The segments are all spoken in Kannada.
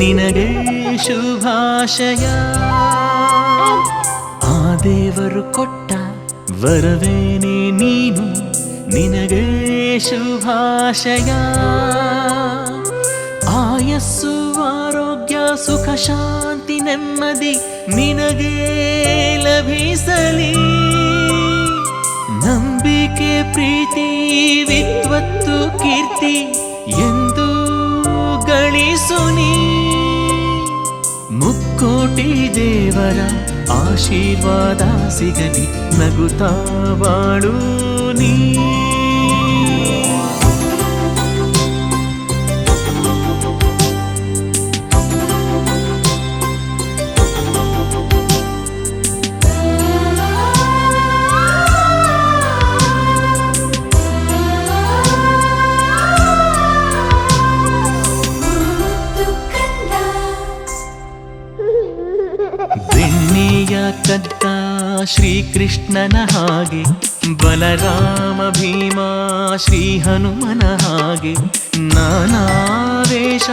ನಿನಗೆ ಶುಭಾಶಯ. ಆ ದೇವರು ಕೊಟ್ಟ ವರವೇನೆ ನೀನು, ನಿನಗೆ ಶುಭಾಶಯ. ಆಯಸ್ಸು ಆರೋಗ್ಯ ಸುಖ ಶಾಂತಿ ನೆಮ್ಮದಿ ನಿನಗೆ ಲಭಿಸಲಿ. ನಂಬಿಕೆ ಪ್ರೀತಿ ವಿದ್ವತ್ತು ಕೀರ್ತಿ ಎಂದು ಗಳಿಸುನಿ. ಮುಕ್ಕೋಟಿ ದೇವರ ಆಶೀರ್ವಾದ ಸಿಗಲಿ, ನಗುತ್ತಾ ಬಾಳು ನೀ. ಬೆಣ್ಣೆಯ ಕದ್ದ ಶ್ರೀಕೃಷ್ಣನ ಹಾಗೆ, ಬಲರಾಮ ಭೀಮ ಶ್ರೀ ಹನುಮನ ಹಾಗೆ ನಾನಾ ವೇಷ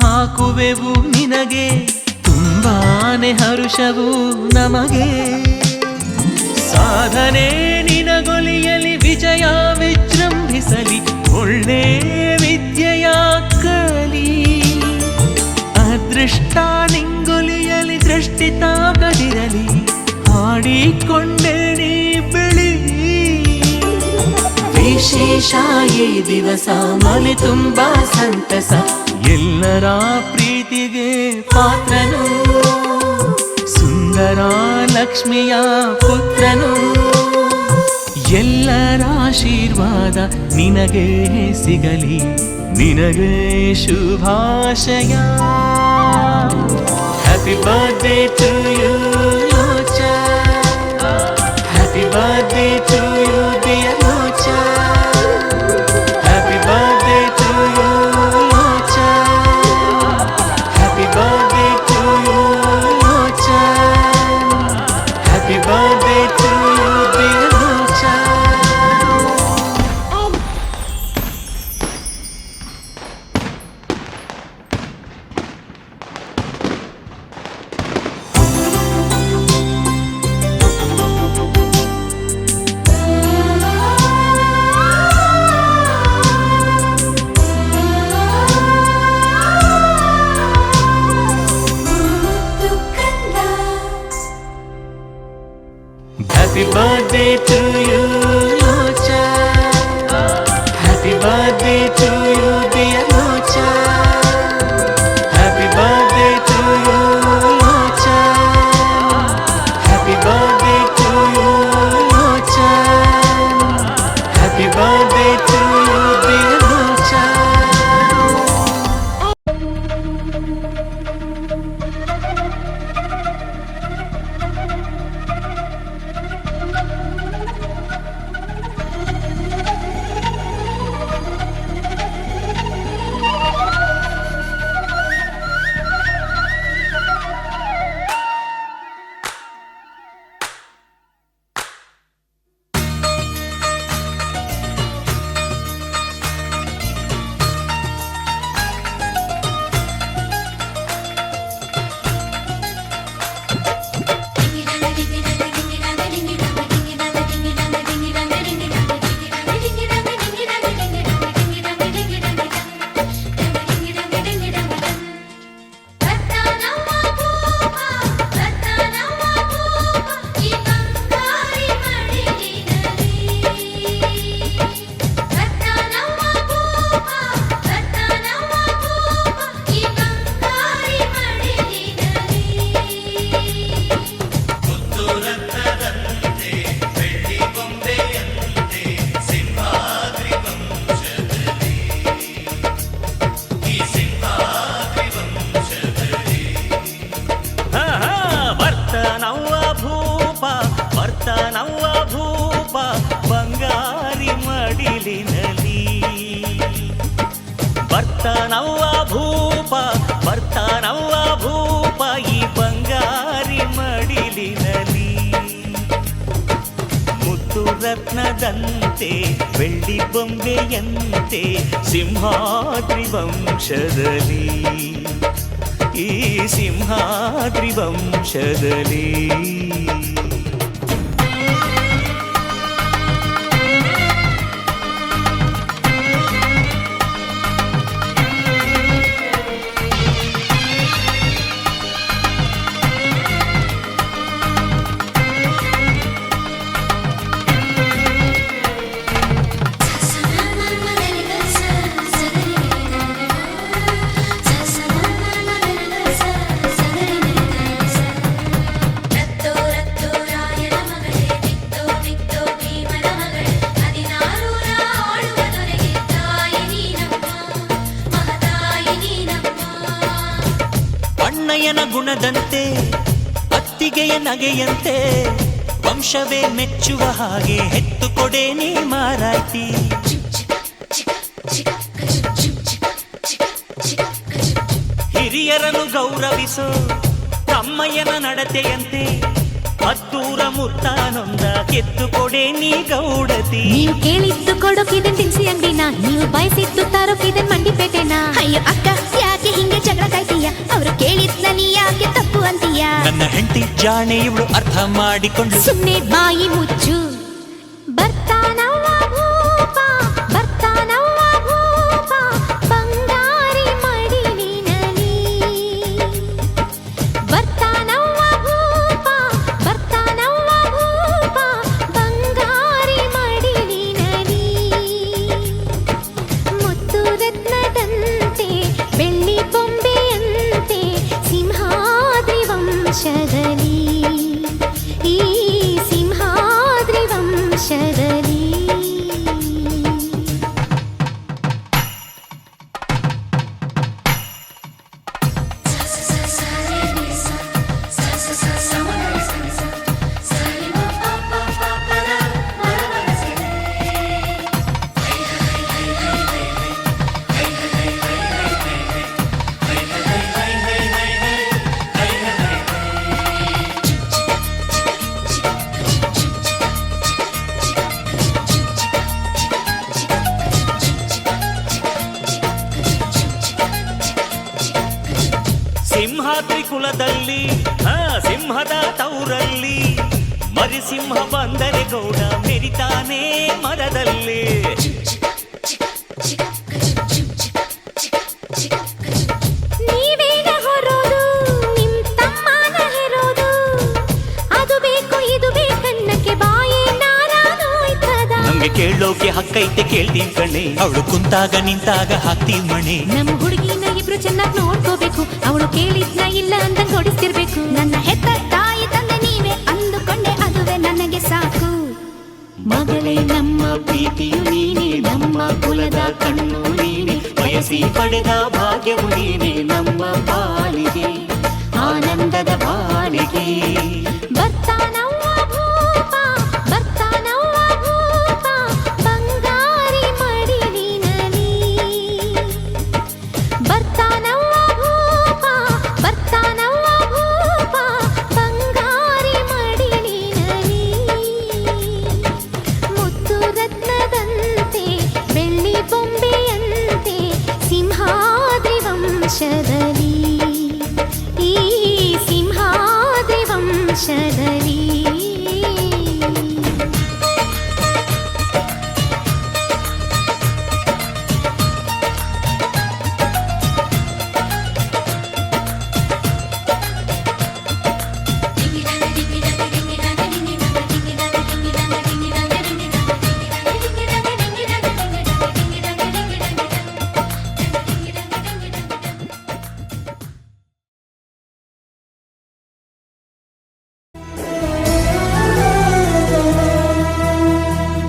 ಹಾಕುವೆವು ನಿನಗೆ, ತುಂಬಾನೆ ಹರುಷವು ನಮಗೆ. ಸಾಧನೆ ನಿನಗೊಲಿಯಲಿ, ವಿಜಯ ವಿಜೃಂಭಿಸಲಿ, ಒಳ್ಳೆ ವಿದ್ಯೆಯ ಕಲಿ. ಅದೃಷ್ಟ ನಿಂಗೊಲಿಯಲಿ, ದೃಷ್ಟಿ ತಾಗದಿರಲಿ, ಹಾಡಿಕೊಂಡೆ ನೀ ಬೆಳಿ. ವಿಶೇಷ ಈ ದಿವಸ ಮನೆ ತುಂಬ ಸಂತಸ, ಎಲ್ಲರ ಪ್ರೀತಿಗೆ ಪಾತ್ರನು, ಸುಂದರ ಲಕ್ಷ್ಮಿಯ ಪುತ್ರನು. ಎಲ್ಲರ ಆಶೀರ್ವಾದ ನಿನಗೆ ಸಿಗಲಿ, ನಿನಗೆ ಶುಭಾಶಯ. Happy birthday to you, Locha. Happy birthday to you, dear Locha. Happy birthday to you, Locha. Happy birthday to you, Locha. Happy birthday to you, dear Locha. ಬರ್ತಾನವ್ವ ಭೂಪ ಬರ್ತಾನವ್ವ ಭೂಪ ಈ ಬಂಗಾರಿ ಮಡಿಲಿನಲ್ಲಿ ಮುತ್ತು ರತ್ನದಂತೆ ಬೆಳ್ಳಿ ಬೊಂಬೆಯಂತೆ ಸಿಂಹಾದ್ರಿ ವಂಶದಲ್ಲಿ ಈ ಸಿಂಹಾದ್ರಿ ವಂಶದಲ್ಲಿ ಅಣ್ಣಯ್ಯನ ಗುಣದಂತೆ ಅತ್ತಿಗೆಯ ನಗೆಯಂತೆ ವಂಶವೇ ಮೆಚ್ಚುವ ಹಾಗೆ ಹೆತ್ತು ಕೊಡೆ ನೀ ಮಾರಾಯ್ತಿ ಹಿರಿಯರನ್ನು ಗೌರವಿಸೋ ತಮ್ಮಯ್ಯನ ನಡತೆಯಂತೆ ಹತ್ತೂರ ಮುತ್ತಾನೊಂದ ಕೆತ್ತು ಕೊಡೆ ನೀ ಗೌಡತಿ ನೀವು ಕೇಳಿದ್ದು ಕೊಡೋಕಿದೆ ತಿನ್ಸಿ ಅಂಗಡಿನ ನೀವು ಬಯಸಿದ್ದು ತರೋಕಿದೆ ಮಂಡಿಪೇಟೆನ ಅಯ್ಯೋ ಅಕ್ಕ ಯಾಕೆ ಹಿಂಗೆ ಜಗಳ ಕಾಯ್ತೀಯ ಅವರು ಕೇಳಿದ್ನ ನೀ ಯಾಕೆ ತಪ್ಪು ಅಂತೀಯ ನನ್ನ ಹೆಂಡತಿ ಜಾಣೆ ಇವಳು ಅರ್ಥ ಮಾಡಿಕೊಂಡು ಸುಮ್ಮನೆ ಬಾಯಿ ಮುಚ್ಚು ಬರ್ತಾನವ್ವ ಭೂಪ ಬರ್ತಾನವ್ವ ಭೂಪ ಬಂಗಾರಿ ಮಡಿಲಿನಲ್ಲಿ ಬರ್ತಾನವ್ವ ಭೂಪ ಬರ್ತಾನವ್ವ ಭೂಪ ಬಂಗಾರಿ ಮಡಿಲಿನಲ್ಲಿ ಮುತ್ತು ರತ್ನದಂತೆ ಬೆಳ್ಳಿ ಬೊಂಬೆಯಂತೆ ಸಿಂಹಾದ್ರಿ ವಂಶದಲ್ಲಿ ಈ ಸಿಂಹಾದ್ರಿ ವಂಶದಲ್ಲಿ ಸಿಂಹಾದ್ರಿ ಕುಲದಲ್ಲಿ ಸಿಂಹದ ತೌರಲ್ಲಿ ಮರಿಸಿಂಹ ಬಂದರೆ ಗೌಡ ಮೆರಿತಾನೆ ಮರದಲ್ಲಿ ನೀವೇನ ಹೊರೋದು ನಿಮ್ ತಮ್ಮನ ಹೆರೋದು ಅದು ಬೇಕು ಇದು ಬೇಕನ್ನಕ್ಕೆ ಬಾಯೇ ನಾರಾನೋಯ್ತದ ನಮ್ಗೆ ಕೇಳೋಕೆ ಹಕ್ಕೈತೆ ಕೇಳ್ತೀವಿ ಕಣೆ ಅವಳು ಕುಂತಾಗ ನಿಂತಾಗ ಹಾಕ್ತೀವಿ ಮಣೆ ನಮ್ಮ ಹುಡುಗಿನ ಇಬ್ರು ಚೆನ್ನಾಗಿ ನೋಡ್ಕೋಬೇಕು ಅವಳು ಕೇಳಿದ್ನ ಇಲ್ಲ ಅಂತ ಕೊಡಿಸ್ತಿರ್ಬೇಕು ನನ್ನ ಹೆತ್ತ ತಾಯಿ ತಂದೆ ನೀವೇ ಅಂದುಕೊಂಡೆ ಅದುವೇ ನನಗೆ ಸಾಕು ಮಗಳೇ ನಮ್ಮ ಪ್ರೀತಿಯು ನೀನೆ ನಮ್ಮ ಕುಲದ ಕಣ್ಣು ನೀನೆ ಬಯಸಿ ಪಡೆದ ಭಾಗ್ಯವು ನೀನೆ ನಮ್ಮ ಬಾಳಿಗೆ ಆನಂದದ ಬಾಳಿಗೆ ಬರ್ತಾನವ್ವ ಭೂಪ ಬರ್ತಾನವ್ವ ಭೂಪ ಬಂಗಾರಿ ಮಡಿಲಿನಲ್ಲಿ ಬರ್ತಾನವ್ವ ಭೂಪ ಬರ್ತಾನವ್ವ ಭೂಪ ಬಂಗಾರಿ ಮಡಿಲಿನಲ್ಲಿ ಮುತ್ತು ರತ್ನದಂತೆ ಬೆಳ್ಳಿ ಬೊಂಬೆಯಂತೆ ಸಿಂಹಾದ್ರಿ ವಂಶದಲ್ಲಿ ಈ ಸಿಂಹಾದ್ರಿ ವಂಶದಲ್ಲಿ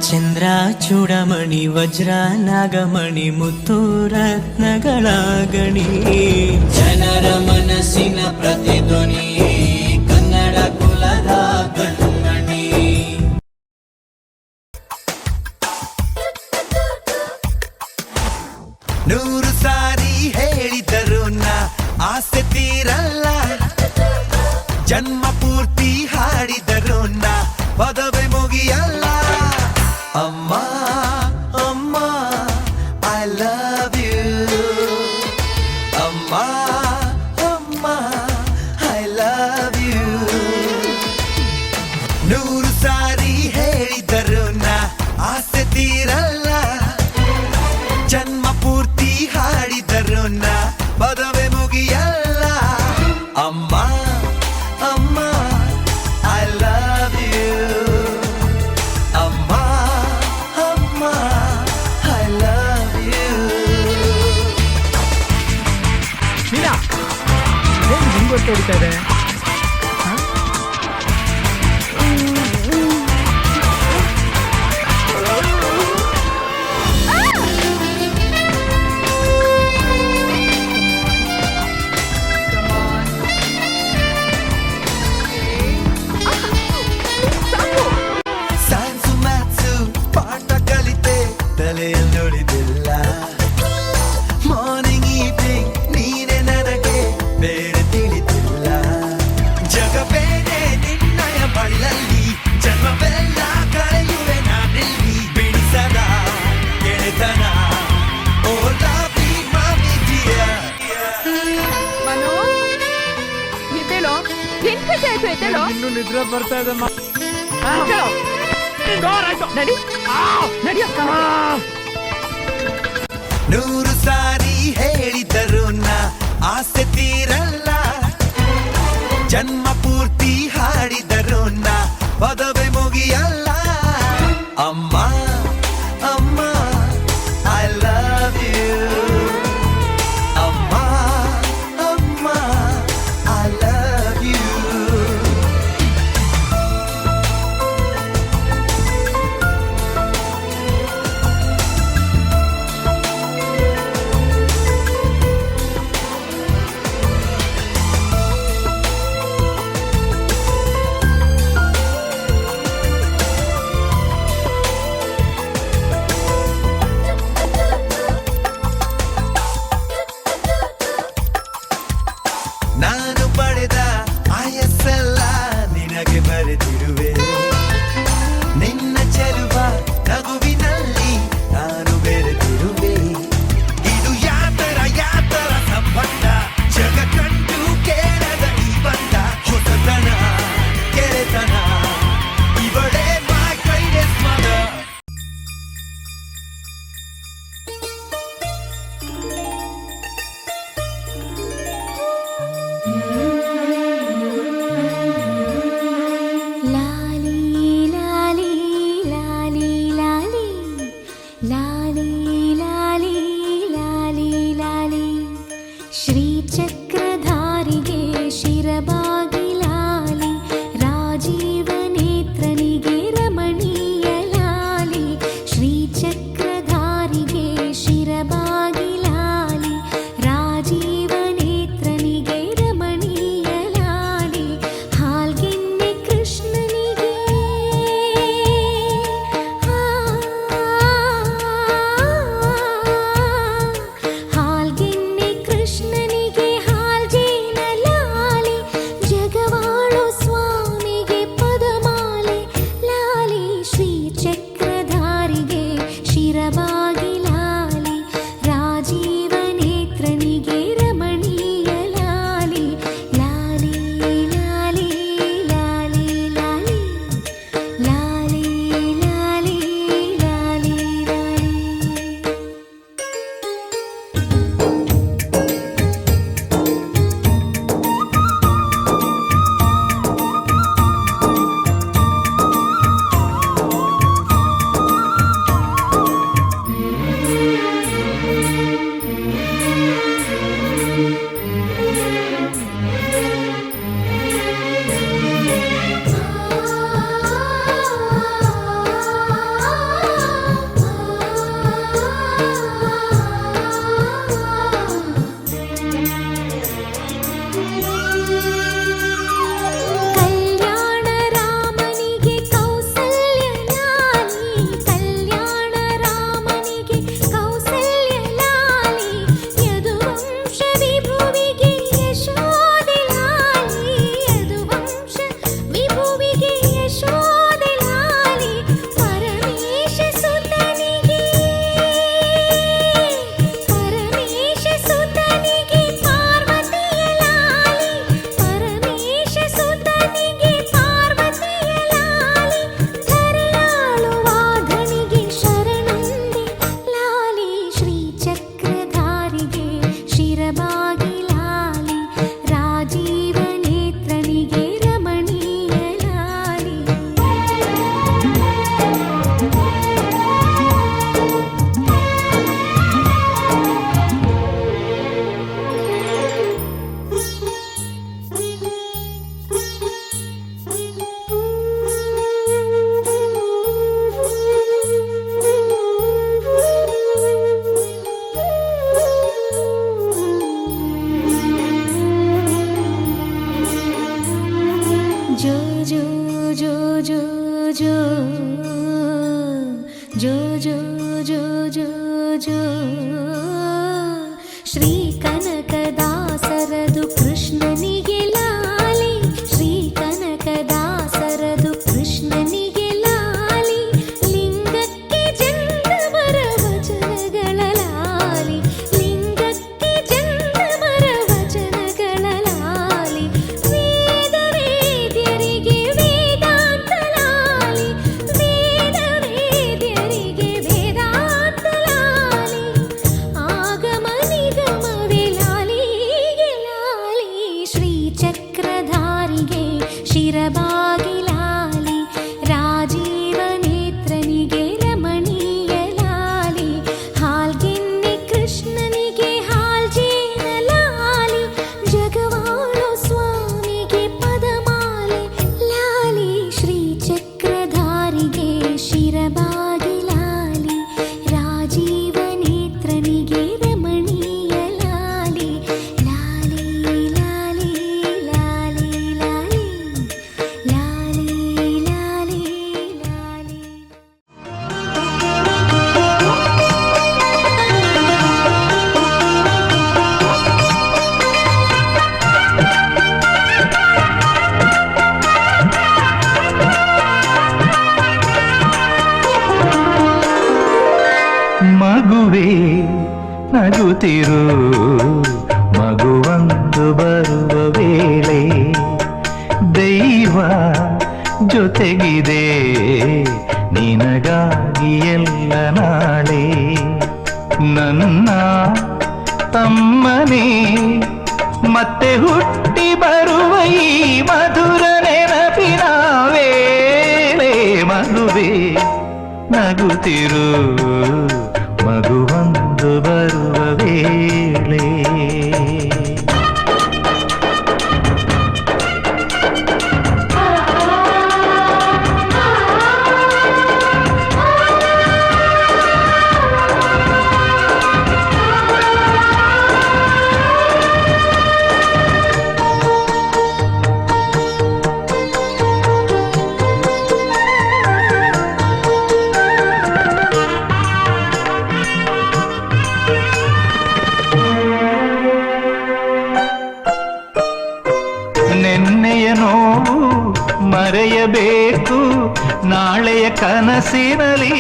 ಚಂದ್ರ ಚೂಡಮಣಿ ವಜ್ರ ನಾಗಮಣಿ ಮುತ್ತು ರತ್ನಗಳ ಗಣಿ ಜನರ ಮನಸ್ಸಿನ ಪ್ರತಿಧ್ವನಿ ಕನ್ನಡ ಕುಲದ ಕಣ್ಮಣಿ ನೂರು ಸಾರಿ ಹೇಳಿದರು ನಾ ಆಸೆ ತೀರಲ್ಲ ಜನ್ಮ ಪೂರ್ತಿ ಹಾಡಿದರು ನಾ ಪದವೇ ಮುಗಿಯಲ್ಲ ಅಮ್ಮ ಅಮ್ಮ ಐ ಲವ್ ಯು ಅಮ್ಮ ಅಮ್ಮ ಐ ಲವ್ ಯು ನೂರು ಸಾರಿ ಹೇಳಿದರು ನಾ ಆಸೆ ತೀರಲ್ಲ ಜನ್ಮ ಪೂರ್ತಿ ಹಾಡಿದರು ನಾ ಪದವೇ ಮುಗಿಯಲ್ಲ ಅಮ್ಮ ಅಮ್ಮ ಐ ಲವ್ ಯು ಅಮ್ಮ ಅಮ್ಮ ಐ ಲವ್ ಯು ಮೀನಾ ಏನು ಹಿಂಗೆ ಹೊತ್ತು ಹೊಡಿತಾ ಇದೆ ಸೈನ್ಸು ಮ್ಯಾಥ್ಸು ಪಾಠ ಕಲಿತೆ ತಲೆಯಲ್ಲಿ ನೋಡಿದಿಲ್ಲ ಮಾರ್ನಿಂಗ್ ಈವ್ನಿಂಗ್ ನೀನೆ ನನಗೆ ಬೇರೆ ತಿಳಿದಿಲ್ಲ ಜಗಬೇರೆ ನಿನ್ನಯ ಬಳ್ಳಲ್ಲಿ ಜನ್ಮವೆಲ್ಲ ಕಳೆಯುವೆ ನಾನಿಲ್ಲಿ ಬಿಡಿಸದ ಗೆಳೆತನ oh lovely mummy dear Manu ಎದ್ದೇಳೋ ಏನ್ ಕಥೆ ಆಯ್ತು ಎದ್ದೇಳೋ ಇನ್ನೂ ನಿದ್ರೆ ಬರ್ತಾ ಇದೆ ಎದ್ದೇಳೋ. ನಡಿ ನಡಿಯಕ್ಕ ನೂರು ಸಾರಿ ಹೇಳಿದರು ನಾ ಆಸೆ ತೀರಲ್ಲ ಜನ್ಮ ಪೂರ್ತಿ ಹಾಡಿದರು ನಾ ಪದವೇ ಮುಗಿಯಲ್ಲ ಅಮ್ಮ ಅಮ್ಮ ಐ ಲವ್ ಯು ಅಮ್ಮ ಅಮ್ಮ ಐ ಲವ್ ಯು ನಾನು ಪಡೆದ ಆಯಸ್ಸೆಲ್ಲ ನಿನಗೆ ಬರೆದಿರುವೆ ನಿನ್ನ ಚೆಲುವ ನಗುವಿನಲ್ಲಿ ನಾನು ಬೆರೆತಿರುವೆ ಇದು ಯಾತರ ಸಂಬಂಧ ಜಗ ಕಂಡು ಕೇಳದ ಈ ಬಂಧ ಹೊಸತನ ಗೆಳೆತನ ಇವಳೇ ಮೈ ಗ್ರೇಟೆಸ್ಟ್ ಮದರ್ ಲಾಲಿ ಲಾಲಿ ಲಾಲಿ ಲಾಲಿ ಲಾಲಿ ಲಾಲಿ ಲಾಲಿ ಲಾಲಿ ಶ್ರೀಚಕ್ರಧಾರಿಗೆ ಶಿರಬಾಗಿ ಲಾಲಿ ರಾಜೀವ ನೇತ್ರನಿಗೆ ರಮಣೀಯ ಲಾಲಿ ಶ್ರೀಚಕ್ರಧಾರಿಗೆ ಶಿರಬಾಗಿ ಲಾಲಿ ರಾಜೀವ ನೇತ್ರನಿಗೆ ರಮಣೀಯ ಲಾಲಿ ಹಾಲ್ಗೆನ್ನೆ ಕೃಷ್ಣನಿಗೆ ಹಾಲ್ಗೆನ್ನೆ ಕೃಷ್ಣನಿಗೆ ಹಾಲ್ಜೇನ ಲಾಲಿ ಜಗವಾಳೋ ಸ್ವಾಮಿಗೆ ಪದಮಾಲೆ ಲಾಲಿ ಶ್ರೀಚಕ್ರಧಾರಿಗೆ ಶಿರಬಾಗಿ ಲಾಲಿ ರಾಜೀವ ನೇತ್ರನಿಗೆ ರಮಣೀಯ ಲಾಲಿ ಲಾಲಿ ಲಾಲಿ ಲಾಲಿ ಲಾಲಿ ಲಾಲಿ ಲಾಲಿ ಲಾಲಿ ಲಾಲಿ ಜೋ ಜೋ ಶ್ರೀ ಕನಕದಾಸರದು ಕೃಷ್ಣನಿಗೆ ಲಾಲಿ ಶ್ರೀ ಕನಕದಾಸರದು ಕೃಷ್ಣನಿಗೆ ಲಾಲಿ ಲಿಂಗಕ್ಕೆ ಜಂಗಮರ ವಚನಗಳ ಲಾಲಿ ಲಿಂಗಕ್ಕೆ ಜಂಗಮರ ವಚನಗಳ ಲಾಲಿ ವೇದ ವೇದ್ಯರಿಗೆ ವೇದಾಂತ ಲಾಲಿ ವೇದ ವೇದ್ಯರಿಗೆ ವೇದಾಂತ ಲಾಲಿ ಆಗಮ ನಿಗಮವೇ ಲಾಲಿಗೆ ಲಾಲಿ ಶ್ರೀ ಚಕ್ರಧಾರಿಗೆ ಶಿರಬಾಗಿ ಲಾಲಿ ರಾಜೀವ ನೇತ್ರನಿಗೆ ರಮಣೀಯ ಲಾಲಿ ಹಾಲ್ಗೆನ್ನೆ ಕೃಷ್ಣನಿಗೆ ಹಾಲ್ಜೇನ ಲಾಲಿ ಜಗವಾಳು ಸ್ವಾಮಿಗೆ ಪದಮಾಲೆ ಲಾಲಿ ಶ್ರೀ ಚಕ್ರಧಾರಿಗೆ ಶಿರಬಾಗಿ ಲಾಲಿ ರಾಜೀವ ನೇತ್ರನಿಗೆ ರಮಣೀಯ ಲಾಲಿ ಲಾಲಿ ಲಾಲಿ ಲಾಲಿ ಲಾಲಿ ಲಾಲಿ ಲಾಲಿ ಲಾಲಿ ಮಗುವೇ ನಗುತ್ತಿರು ಮಗುವೊಂದು ಬರುವ ವೇಳೆ ದೈವ ಜೊತೆಗಿದೆ ನಿನಗಾಗಿ ಎಲ್ಲ ನಾಳೆ ನನ್ನ ತಮ್ಮನೇ ಮತ್ತೆ ಹುಟ್ಟಿ ಬರುವ ಈ ಮಧುರ ನೆನಪಿನ ವೇಳೆ ಮಗುವೇ ನಗುತ್ತಿರು ಮಗುವೊಂದು ಬರುವ ವೇಳೆ ನೆನ್ನೆಯ ನೋವು ಮರೆಯಬೇಕು ನಾಳೆಯ ಕನಸಿನಲ್ಲಿ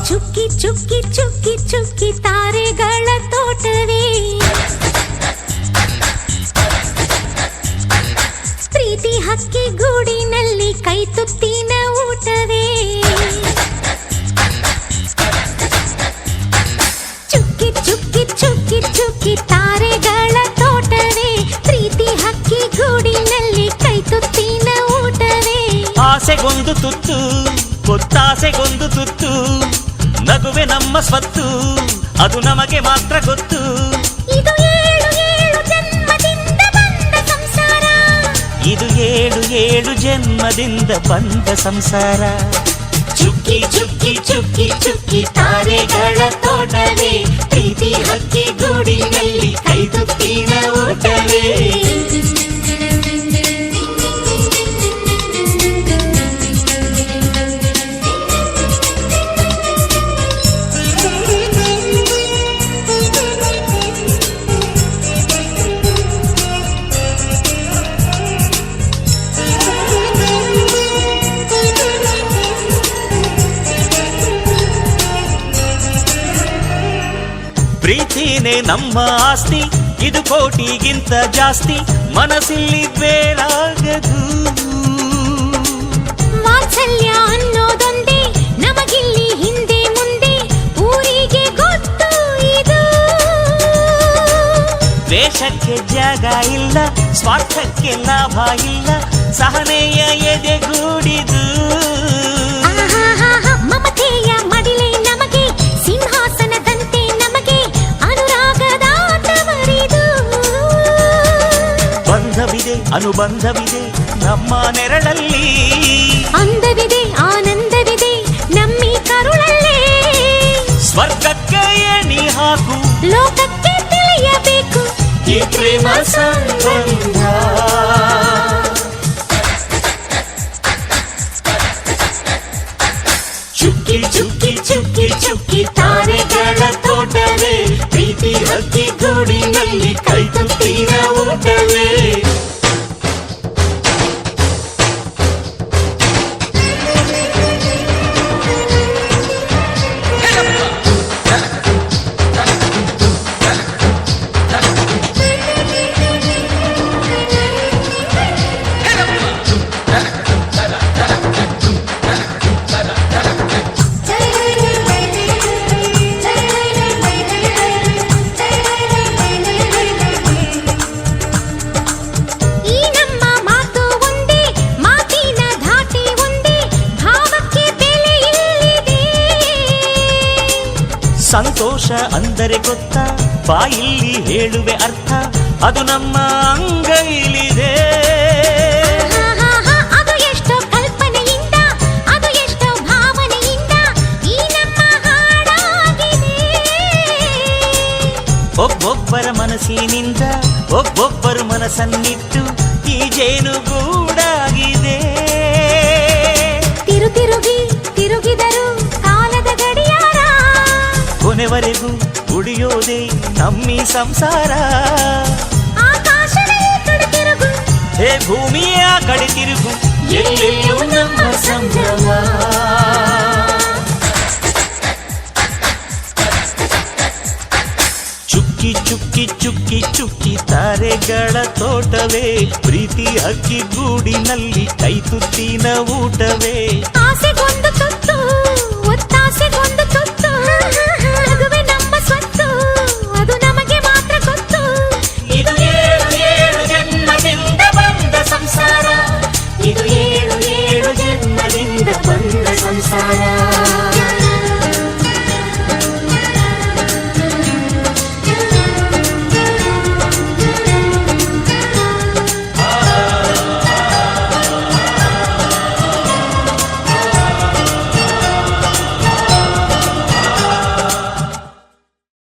ಚುಕ್ಕಿ ಚುಕ್ಕಿ ಚುಕ್ಕಿ ಚುಕ್ಕಿ ತಾರೆಗಳ ತೋಟವೇ ಪ್ರೀತಿ ಹಕ್ಕಿ ಗೂಡಿನಲ್ಲಿ ಕೈ ತುತ್ತಿನ ಊಟವೇ ಚುಕ್ಕಿ ಚುಕ್ಕಿ ಚುಕ್ಕಿ ಚುಕ್ಕಿ ತಾರೆಗಳ ತೋಟವೇ ಪ್ರೀತಿ ಹಕ್ಕಿ ಗೂಡಿನಲ್ಲಿ ಕೈ ತುತ್ತಿನ ಊಟವೇ ಆಸೆಗೊಂದು ತುತ್ತು ಗೊತ್ತಾಸೆಗೊಂದು ತುತ್ತು ನಗುವೆ ನಮ್ಮ ಸ್ವತ್ತು ಅದು ನಮಗೆ ಮಾತ್ರ ಗೊತ್ತು ಇದು ಏಳು ಏಳು ಜನ್ಮದಿಂದ ಬಂದ ಸಂಸಾರ ಇದು ಏಳು ಏಳು ಜನ್ಮದಿಂದ ಬಂದ ಸಂಸಾರ ಚುಕ್ಕಿ ಚುಕ್ಕಿ ಚುಕ್ಕಿ ಚುಕ್ಕಿ ತಾರೆಗಳ ತೋಟವೇ ಪ್ರೀತಿ ಹಕ್ಕಿ ಗೂಡಿನಲ್ಲಿ ಕೈ ತುತ್ತಿನ ಊಟವೇ ಪ್ರೀತಿನೇ ನಮ್ಮ ಆಸ್ತಿ ಇದು ಕೋಟಿಗಿಂತ ಜಾಸ್ತಿ ಮನಸ್ಸಿಲ್ಲಿ ಬೇರಾಗದು ವಾತ್ಸಲ್ಯ ಅನ್ನೋದೊಂದೇ ನಮಗಿಲ್ಲಿ ಹಿಂದೆ ಮುಂದೆ ಊರಿಗೆ ಗೊತ್ತು ಇದು ದ್ವೇಷ ದ್ವೇಷಕ್ಕೆ ಜಾಗ ಇಲ್ಲ, ಸ್ವಾರ್ಥಕ್ಕೆ ಲಾಭ ಇಲ್ಲ, ಸಹನೆಯ ಎದೆಗೂಡಿದು. ಮಮತೆಯ ಮಡಿಲೆ ನಮಗೆ, ಸಿಂಹಾಸನದಂತೆ ನಮಗೆ ಅನುರಾಗದ ತವರಿದು. ಬಂಧವಿದೆ ಅನುಬಂಧವಿದೆ ನಮ್ಮ ನೆರಳಲ್ಲಿ, ಅಂದವಿದೆ ಆನಂದವಿದೆ ನಮ್ಮಿ ಕರುಳಲ್ಲೇ. ಸ್ವರ್ಗಕ್ಕೆ ಎಣಿ ಹಾಕು, ಲೋಕಕ್ಕೆ ತಿಳಿಯಬೇಕು ಈ ಪ್ರೇಮ ಸಂಬಂಧ. ಚುಕ್ಕಿ ಚುಕ್ಕಿ ಚುಕ್ಕಿ ಚುಕ್ಕಿ ತಾರೆಗಳ ತೋಟವೇ, ಪ್ರೀತಿ ಹಕ್ಕಿ ಗೂಡಿನಲ್ಲಿ ಕೈ ತುತ್ತಿನ ಊಟವೇ. ಈ ನಮ್ಮ ಮಾತು ಒಂದೇ, ಮಾತಿನ ಧಾಟಿ ಒಂದೇ, ಭಾವಕ್ಕೆ ಬೆಲೆ ಇಲ್ಲಿದೆ. ಸಂತೋಷ ಅಂದರೆ ಗೊತ್ತಾ, ಬಾಯಲ್ಲಿ ಹೇಳುವೆ ಅರ್ಥ, ಅದು ನಮ್ಮ ಅಂಗೈಲಿದೆ. ಅದು ಎಷ್ಟೋ ಕಲ್ಪನೆಯಿಂದ, ಅದು ಎಷ್ಟೋ ಭಾವನೆಯಿಂದ ಈ ನಮ್ಮ ಹಾಡಾಗಿದೆ. ಒಬ್ಬೊಬ್ಬರ ಮನಸ್ಸಿನಿಂದ ಒಬ್ಬೊಬ್ಬರು ಮನಸ್ಸನ್ನಿಟ್ಟು ಈ ಜೇನುಗೂಡಾಗಿದೆ. ತಿರುಗಿ ತಿರುಗಿದರು ಕಾಲದ ಗಡಿಯಾರ, ಕೊನೆವರೆಗೂ ಉಳಿಯೋದೇ ನಮ್ಮಿ ಸಂಸಾರ. ಆಕಾಶದ ಈ ಕಡೆ ತಿರುಗು, ಹೇ ಭೂಮಿಯ ಕಡೆ ತಿರುಗು, ಎಲ್ಲೆಲ್ಲೂ ನಮ್ಮ ಸಂಭ್ರಮ. ಚುಕ್ಕಿ ಚುಕ್ಕಿ ಚುಕ್ಕಿ ಚುಕ್ಕಿ ತಾರೆಗಳ ತೋಟವೇ, ಪ್ರೀತಿ ಅಕ್ಕಿ ಗೂಡಿನಲ್ಲಿ ಕೈ ತುತ್ತಿನ ಊಟವೇ. ಆಸೆಗೊಂದು ತುತ್ತು ಒತ್ತಾಸೆಗೊಂದು